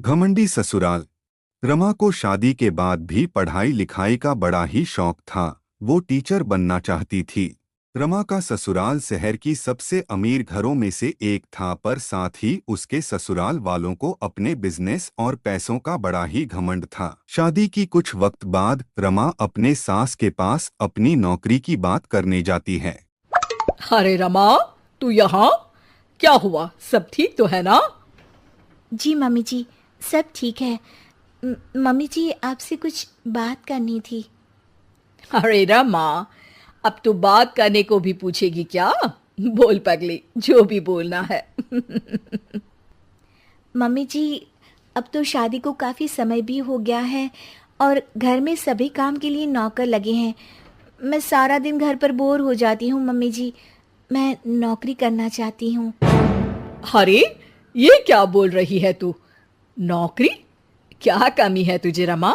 घमंडी ससुराल। रमा को शादी के बाद भी पढ़ाई लिखाई का बड़ा ही शौक था। वो टीचर बनना चाहती थी। रमा का ससुराल शहर की सबसे अमीर घरों में से एक था, पर साथ ही उसके ससुराल वालों को अपने बिजनेस और पैसों का बड़ा ही घमंड था। शादी की कुछ वक्त बाद रमा अपने सास के पास अपनी नौकरी की बात करने जाती है। अरे रमा, तू यहाँ? क्या हुआ? सब ठीक तो है ना? जी मम्मी जी, सब ठीक है। मम्मी जी, आपसे कुछ बात करनी थी। अरे रमा, अब तू बात करने को भी पूछेगी क्या? बोल पगली, जो भी बोलना है। मम्मी जी, अब तो शादी को काफ़ी समय भी हो गया है और घर में सभी काम के लिए नौकर लगे हैं। मैं सारा दिन घर पर बोर हो जाती हूँ मम्मी जी। मैं नौकरी करना चाहती हूँ। अरे, ये क्या बोल रही है तू? नौकरी? क्या कमी है तुझे रमा?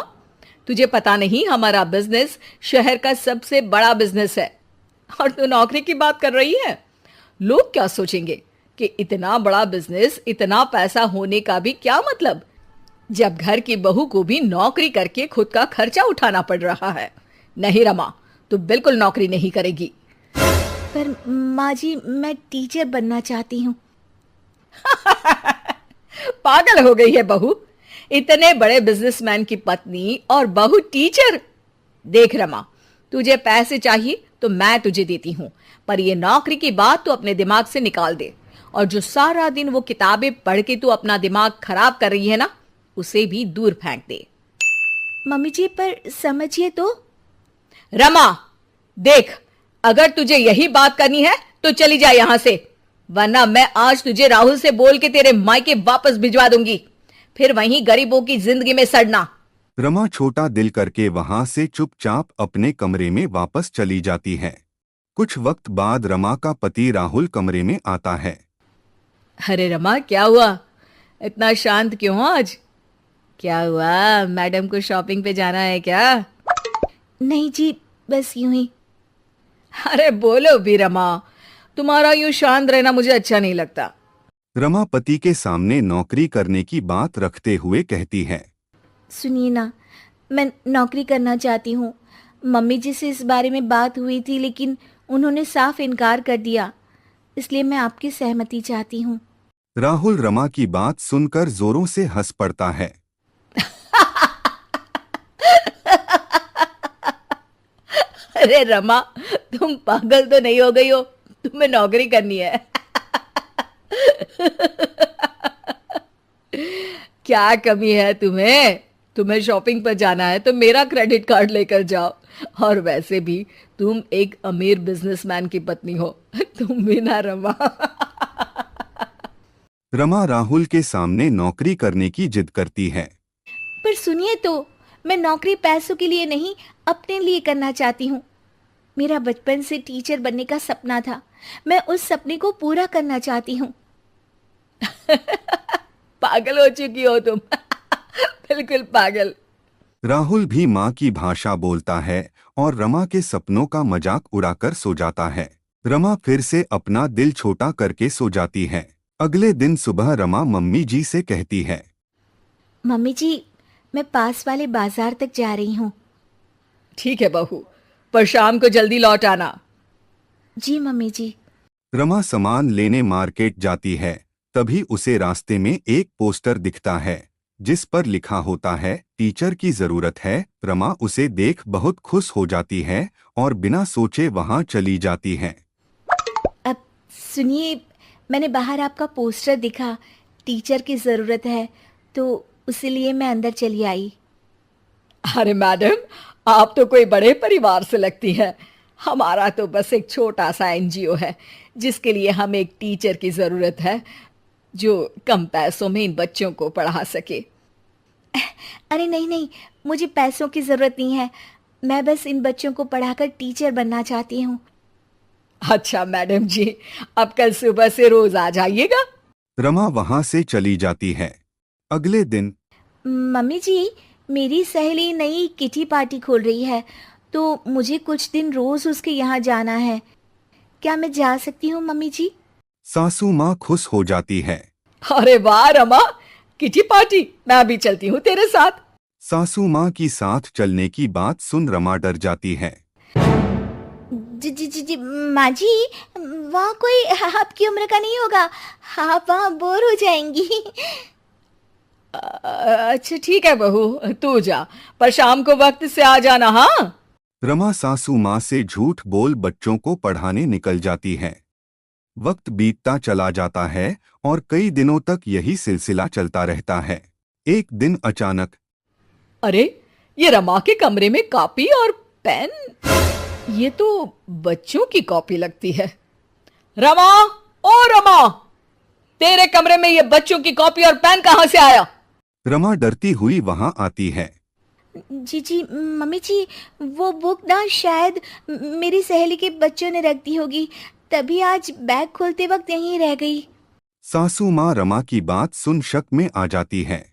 तुझे पता नहीं, हमारा बिजनेस शहर का सबसे बड़ा बिजनेस है और तू नौकरी की बात कर रही है? लोग क्या सोचेंगे कि इतना बड़ा बिजनेस, इतना पैसा होने का भी क्या मतलब, जब घर की बहू को भी नौकरी करके खुद का खर्चा उठाना पड़ रहा है। नहीं रमा, तू बिल्कुल नौकरी नहीं करेगी। पर माँ जी, मैं टीचर बनना चाहती हूँ। पागल हो गई है बहू? इतने बड़े बिजनेसमैन की पत्नी और बहू टीचर? देख रमा, तुझे पैसे चाहिए तो मैं तुझे देती हूँ, पर ये नौकरी की बात तू अपने दिमाग से निकाल दे। और जो सारा दिन वो किताबें पढ़ के तू अपना दिमाग खराब कर रही है ना, उसे भी दूर फेंक दे। मम्मी जी, पर समझिए तो। रमा, देख, अगर तुझे यही बात करनी है तो चली जा यहां से, वरना मैं आज तुझे राहुल से बोल के तेरे मायके वापस भिजवा दूंगी। फिर वहीं गरीबों की जिंदगी में सड़ना। रमा छोटा दिल करके वहां से चुपचाप अपने कमरे में वापस चली जाती है। कुछ वक्त बाद रमा का पति राहुल कमरे में आता है। अरे रमा, क्या हुआ? इतना शांत क्यों हो आज? क्या हुआ, मैडम को शॉपिंग पे जाना है क्या? नहीं जी, बस यूं ही। अरे बोलो भी रमा, तुम्हारा यूं शांत रहना मुझे अच्छा नहीं लगता। रमा पति के सामने नौकरी करने की बात रखते हुए कहती है। सुनिए ना, मैं नौकरी करना चाहती हूँ। मम्मी जी से इस बारे में बात हुई थी, लेकिन उन्होंने साफ इनकार कर दिया। इसलिए मैं आपकी सहमति चाहती हूँ। राहुल रमा की बात सुनकर जोरों से हंस पड़ता है। अरे रमा, तुम पागल तो नहीं हो गई हो? तुम्हें नौकरी करनी है? क्या कमी है तुम्हें? तुम्हें शॉपिंग पर जाना है तो मेरा क्रेडिट कार्ड लेकर जाओ। और वैसे भी तुम एक अमीर बिजनेसमैन की पत्नी हो, तुम भी ना रमा। रमा राहुल के सामने नौकरी करने की जिद करती है। पर सुनिए तो, मैं नौकरी पैसों के लिए नहीं, अपने लिए करना चाहती हूँ। मेरा बचपन से टीचर बनने का सपना था। मैं उस सपने को पूरा करना चाहती हूँ। पागल हो चुकी हो तुम। बिल्कुल पागल। राहुल भी माँ की भाषा बोलता है और रमा के सपनों का मजाक उड़ाकर सो जाता है। रमा फिर से अपना दिल छोटा करके सो जाती है। अगले दिन सुबह रमा मम्मी जी से कहती है। मम्मी जी, मैं पास वाले बाजार तक जा रही हूँ। ठीक है बहू, पर शाम को जल्दी लौट आना। जी मम्मी जी। रमा सामान लेने मार्केट जाती है। तभी उसे रास्ते में एक पोस्टर दिखता है जिस पर लिखा होता है, टीचर की जरूरत है। रमा उसे देख बहुत खुश हो जाती है और बिना सोचे वहां चली जाती है। अब सुनिए, मैंने बाहर आपका पोस्टर दिखा, टीचर की ज़रूरत है, तो उसीलिए मैं अंदर चली आई। अरे मैडम, आप तो कोई बड़े परिवार से लगती हैं। हमारा तो बस एक छोटा सा एनजीओ है, जिसके लिए हमें एक टीचर की ज़रूरत है जो कम पैसों में इन बच्चों को पढ़ा सके। अरे नहीं नहीं, मुझे पैसों की ज़रूरत नहीं है। मैं बस इन बच्चों को पढ़ाकर टीचर बनना चाहती हूँ। अच्छा मैडम जी, अब कल सुबह से रोज आ जाइएगा। रमा वहां से चली जाती है। अगले दिन मम्मी जी, मेरी सहेली नई किटी पार्टी खोल रही है, तो मुझे कुछ दिन रोज़ उसके यहाँ जाना है। क्या मैं जा सकती हूँ मम्मी जी? सासू माँ खुश हो जाती है। अरे वाह रमा, किटी पार्टी, मैं अभी चलती हूँ तेरे साथ। सासू माँ की साथ चलने की बात सुन रमा डर जाती है। जी जी जी जी माँ जी, वहाँ कोई आपकी उम्र का नहीं होगा, आप वहाँ बोर हो जाएंगी। अच्छा ठीक है बहू, तू जा, पर शाम को वक्त से आ जाना। हाँ। रमा सासू माँ से झूठ बोल बच्चों को पढ़ाने निकल जाती है। वक्त बीतता चला जाता है और कई दिनों तक यही सिलसिला चलता रहता है। एक दिन अचानक अरे, ये रमा के कमरे में कॉपी और पेन, ये तो बच्चों की कॉपी लगती है। रमा, ओ रमा, तेरे कमरे में ये बच्चों की कॉपी और पेन कहां से आया? रमा डरती हुई वहां आती है। जी जी मम्मी जी, वो बुक ना शायद मेरी सहेली के बच्चों ने रख दी होगी, तभी आज बैग खोलते वक्त यहीं रह गई। सासू माँ रमा की बात सुन शक में आ जाती है।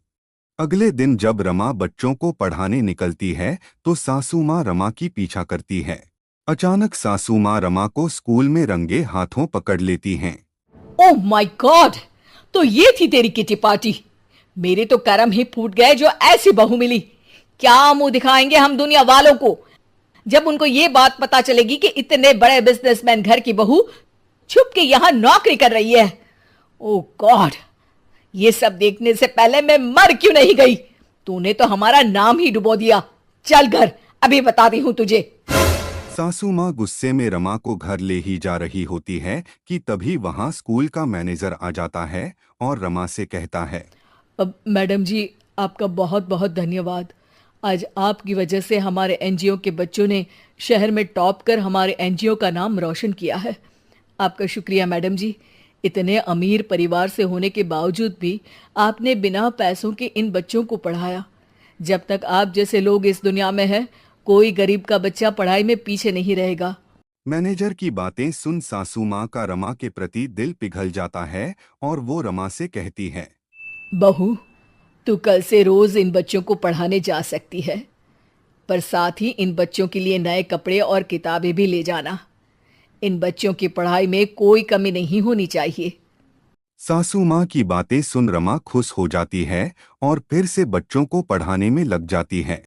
अगले दिन जब रमा बच्चों को पढ़ाने निकलती है तो सासू माँ रमा की पीछा करती है। अचानक सासू माँ रमा को स्कूल में रंगे हाथों पकड़ लेती हैं। ओह माय गॉड, तो ये थी तेरी किटी पार्टी। मेरे तो करम ही फूट गए जो ऐसी बहू मिली। क्या मुंह दिखाएंगे हम दुनिया वालों को जब उनको ये बात पता चलेगी कि इतने बड़े बिजनेसमैन घर की बहू छुप के यहां नौकरी कर रही है। ओह गॉड, ये सब देखने से पहले मैं मर क्यों नहीं गई? तूने तो हमारा नाम ही डुबो दिया। चल घर, अभी बताती हूं तुझे। सासू माँ गुस्से में रमा को घर ले ही जा रही होती है कि तभी वहां स्कूल का मैनेजर आ जाता है और रमा से कहता है। अब मैडम जी, आपका बहुत बहुत धन्यवाद। आज आपकी वजह से हमारे एनजीओ के बच्चों ने शहर में टॉप कर हमारे एनजीओ का नाम रोशन किया है। आपका शुक्रिया मैडम जी। इतने अमीर परिवार से होने के बावजूद भी आपने बिना पैसों के इन बच्चों को पढ़ाया। जब तक आप जैसे लोग इस दुनिया में हैं, कोई गरीब का बच्चा पढ़ाई में पीछे नहीं रहेगा। मैनेजर की बातें सुन सासू माँ का रमा के प्रति दिल पिघल जाता है और वो रमा से कहती है। बहू, तू कल से रोज इन बच्चों को पढ़ाने जा सकती है, पर साथ ही इन बच्चों के लिए नए कपड़े और किताबें भी ले जाना। इन बच्चों की पढ़ाई में कोई कमी नहीं होनी चाहिए। सासू माँ की बातें सुन रमा खुश हो जाती है और फिर से बच्चों को पढ़ाने में लग जाती है।